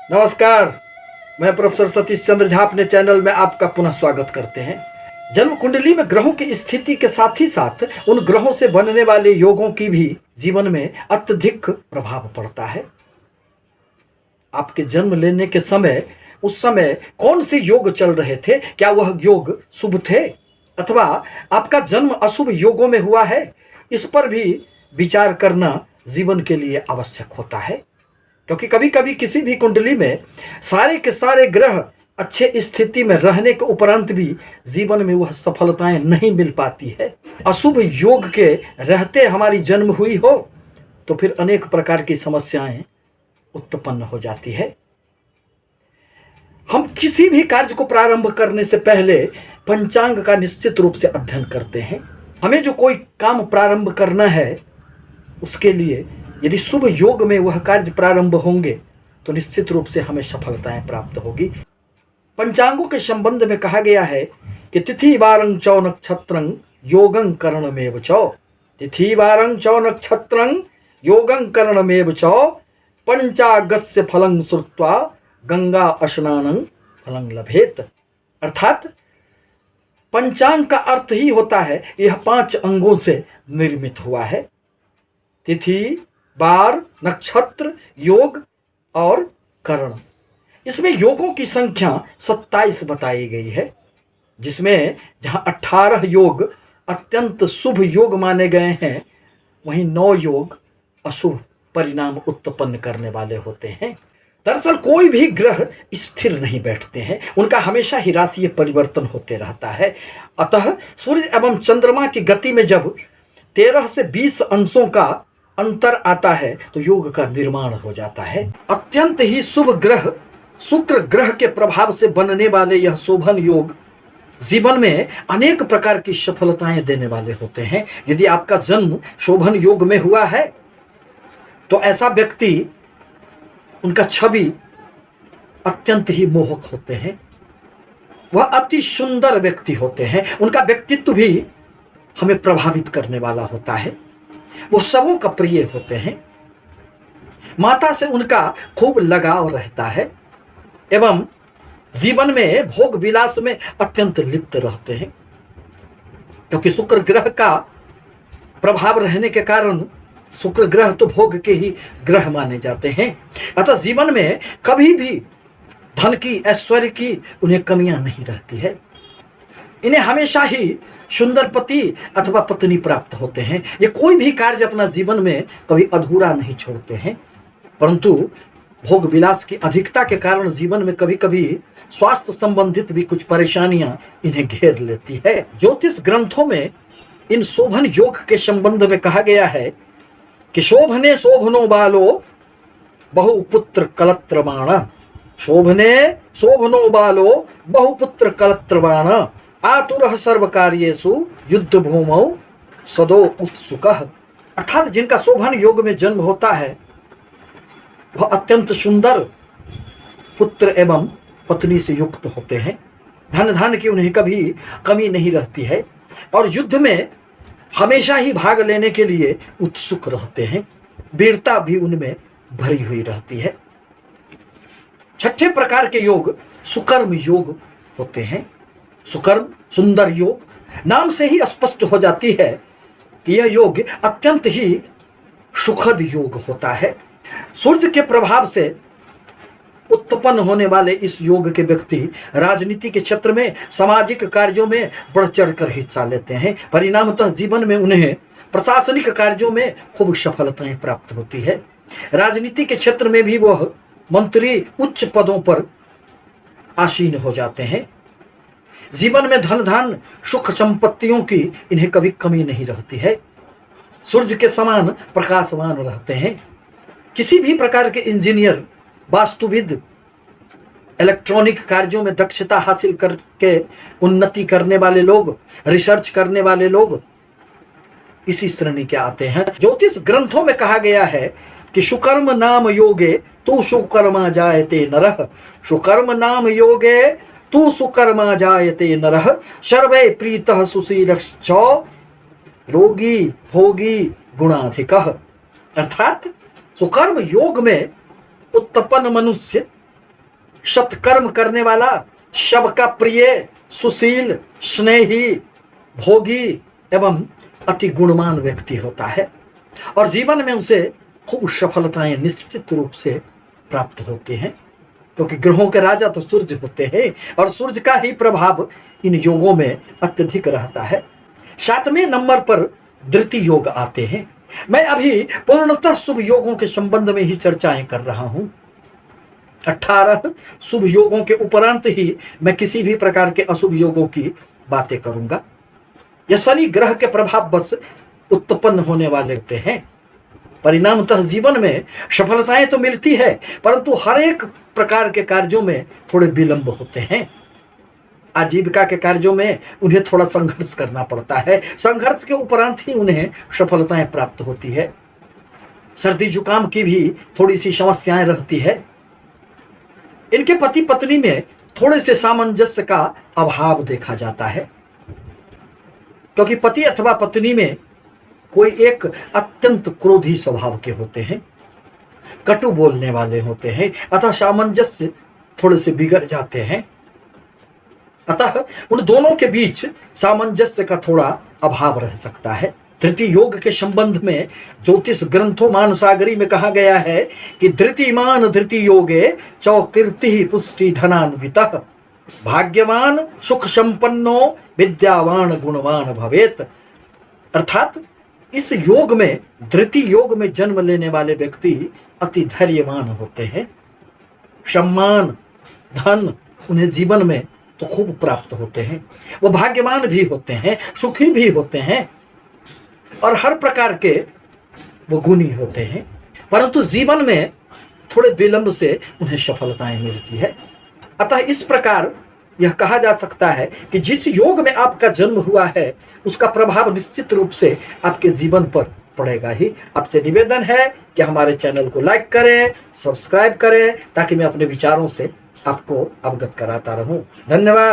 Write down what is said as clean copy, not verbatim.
नमस्कार। मैं प्रोफेसर सतीश चंद्र झा अपने चैनल में आपका पुनः स्वागत करते हैं। जन्म कुंडली में ग्रहों की स्थिति के साथ ही साथ उन ग्रहों से बनने वाले योगों की भी जीवन में अत्यधिक प्रभाव पड़ता है। आपके जन्म लेने के समय उस समय कौन से योग चल रहे थे, क्या वह योग शुभ थे अथवा आपका जन्म अशुभ योगों में हुआ है, इस पर भी विचार करना जीवन के लिए आवश्यक होता है। क्योंकि कभी कभी किसी भी कुंडली में सारे के सारे ग्रह अच्छे स्थिति में रहने के उपरांत भी जीवन में वह सफलताएं नहीं मिल पाती है। अशुभ योग के रहते हमारी जन्म हुई हो तो फिर अनेक प्रकार की समस्याएं उत्पन्न हो जाती है। हम किसी भी कार्य को प्रारंभ करने से पहले पंचांग का निश्चित रूप से अध्ययन करते हैं। हमें जो कोई काम प्रारंभ करना है उसके लिए यदि शुभ योग में वह कार्य प्रारंभ होंगे तो निश्चित रूप से हमें सफलताएं प्राप्त होगी। पंचांगों के संबंध में कहा गया है कि तिथि वारं चौ नक्षत्रं योगं करणमेव चौ, तिथि वारं चौ नक्षत्रं योगं करणमेव चौ, पंचागस्य फलं श्रुत्वा गंगा स्नानं फलं लभेत। अर्थात पंचांग का अर्थ ही होता है यह 5 अंगों से निर्मित हुआ है। तिथि, वार, नक्षत्र, योग और करण। इसमें योगों की संख्या 27 बताई गई है, जिसमें जहां 18 योग अत्यंत शुभ योग माने गए हैं वहीं 9 योग अशुभ परिणाम उत्पन्न करने वाले होते हैं। दरअसल कोई भी ग्रह स्थिर नहीं बैठते हैं, उनका हमेशा ही राशिय परिवर्तन होते रहता है। अतः सूर्य एवं चंद्रमा की गति में जब 13 से 20 अंशों का अंतर आता है तो योग का निर्माण हो जाता है। अत्यंत ही शुभ ग्रह शुक्र ग्रह के प्रभाव से बनने वाले यह शोभन योग जीवन में अनेक प्रकार की सफलताएं देने वाले होते हैं। यदि आपका जन्म शोभन योग में हुआ है तो ऐसा व्यक्ति, उनका छवि अत्यंत ही मोहक होते हैं, वह अति सुंदर व्यक्ति होते हैं, उनका व्यक्तित्व भी हमें प्रभावित करने वाला होता है, वो सबों का प्रिय होते हैं, माता से उनका खूब लगाव रहता है एवं जीवन में भोग विलास में अत्यंत लिप्त रहते हैं। क्योंकि शुक्र ग्रह का प्रभाव रहने के कारण शुक्र ग्रह तो भोग के ही ग्रह माने जाते हैं। अतः जीवन में कभी भी धन की, ऐश्वर्य की उन्हें कमियां नहीं रहती है। इन्हें हमेशा ही सुंदर पति अथवा पत्नी प्राप्त होते हैं। ये कोई भी कार्य अपना जीवन में कभी अधूरा नहीं छोड़ते हैं। परंतु भोग विलास की अधिकता के कारण जीवन में कभी कभी स्वास्थ्य संबंधित भी कुछ परेशानियां इन्हें घेर लेती है। ज्योतिष ग्रंथों में इन शोभन योग के संबंध में कहा गया है कि शोभने शोभनो बालो बहुपुत्र कलत्रमाण, शोभने शोभनो बालो बहुपुत्र कलत्रमाण, आतुरः सर्व कार्येषु युद्ध भूमौ सदो उत्सुकः। अर्थात जिनका शोभन योग में जन्म होता है वह अत्यंत सुंदर पुत्र एवं पत्नी से युक्त होते हैं। धन धान की उन्हें कभी कमी नहीं रहती है और युद्ध में हमेशा ही भाग लेने के लिए उत्सुक रहते हैं। वीरता भी उनमें भरी हुई रहती है। 6ठे प्रकार के योग सुकर्म योग होते हैं। सुकर्म सुंदर योग, नाम से ही स्पष्ट हो जाती है कि यह योग अत्यंत ही सुखद योग होता है। सूर्य के प्रभाव से उत्पन्न होने वाले इस योग के व्यक्ति राजनीति के क्षेत्र में, सामाजिक कार्यों में बढ़ चढ़कर हिस्सा लेते हैं। परिणामतः जीवन में उन्हें प्रशासनिक कार्यों में खूब सफलताएं प्राप्त होती है। राजनीति के क्षेत्र में भी वह मंत्री उच्च पदों पर आसीन हो जाते हैं। जीवन में धन धान सुख संपत्तियों की इन्हें कभी कमी नहीं रहती है। सूर्य के समान प्रकाशवान रहते हैं। किसी भी प्रकार के इंजीनियर, वास्तुविद, इलेक्ट्रॉनिक कार्यों में दक्षता हासिल करके उन्नति करने वाले लोग, रिसर्च करने वाले लोग इसी श्रेणी के आते हैं। ज्योतिष ग्रंथों में कहा गया है कि सुकर्म नाम योगे तू सुकर्मा जायते नरः, सुकर्म नाम योगे तू सुकर्मा जायते नरः, सर्वे प्रीतः सुशीलश्च रोगी भोगी गुणाधिकः। अर्थात सुकर्म योग में उत्पन्न मनुष्य सत्कर्म करने वाला, सबका प्रिय, सुशील, स्नेही, भोगी एवं अति गुणवान व्यक्ति होता है और जीवन में उसे खूब सफलताएं निश्चित रूप से प्राप्त होती हैं, क्योंकि ग्रहों के राजा तो सूर्य होते हैं और सूर्य का ही प्रभाव इन योगों में अत्यधिक रहता है। 7वें नंबर पर धृति योग आते हैं। मैं अभी पूर्णतः शुभ योगों के संबंध में ही चर्चाएं कर रहा हूं। 18 शुभ योगों के उपरांत ही मैं किसी भी प्रकार के अशुभ योगों की बातें करूंगा। यह शनि ग्रह के प्रभाव बस उत्पन्न होने वाले होते हैं। परिणामतः जीवन में सफलताएं तो मिलती है, परंतु हर एक प्रकार के कार्यों में थोड़े विलंब होते हैं। आजीविका के कार्यों में उन्हें थोड़ा संघर्ष करना पड़ता है। संघर्ष के उपरांत ही उन्हें सफलताएं प्राप्त होती है। सर्दी जुकाम की भी थोड़ी सी समस्याएं रहती है। इनके पति पत्नी में थोड़े से सामंजस्य का अभाव देखा जाता है, क्योंकि पति अथवा पत्नी में कोई एक अत्यंत क्रोधी स्वभाव के होते हैं, कटु बोलने वाले होते हैं, अतः सामंजस्य थोड़े से बिगड़ जाते हैं। अतः उन दोनों के बीच सामंजस्य का थोड़ा अभाव रह सकता है। धृति योग के संबंध में ज्योतिष ग्रंथों मानसागरी में कहा गया है कि धृतिमान धृति योगे चौकीर्ति पुष्टि धनान्वितः भाग्यवान सुख संपन्नो विद्यावान गुणवान भवेत। अर्थात इस योग में, धृति योग में जन्म लेने वाले व्यक्ति अति धैर्यवान होते हैं। सम्मान, धन उन्हें जीवन में तो खूब प्राप्त होते हैं। वो भाग्यवान भी होते हैं, सुखी भी होते हैं और हर प्रकार के वो गुणी होते हैं, परंतु जीवन में थोड़े विलंब से उन्हें सफलताएं मिलती है। अतः इस प्रकार यह कहा जा सकता है कि जिस योग में आपका जन्म हुआ है उसका प्रभाव निश्चित रूप से आपके जीवन पर पड़ेगा ही। आपसे निवेदन है कि हमारे चैनल को लाइक करें, सब्सक्राइब करें, ताकि मैं अपने विचारों से आपको अवगत कराता रहूं। धन्यवाद।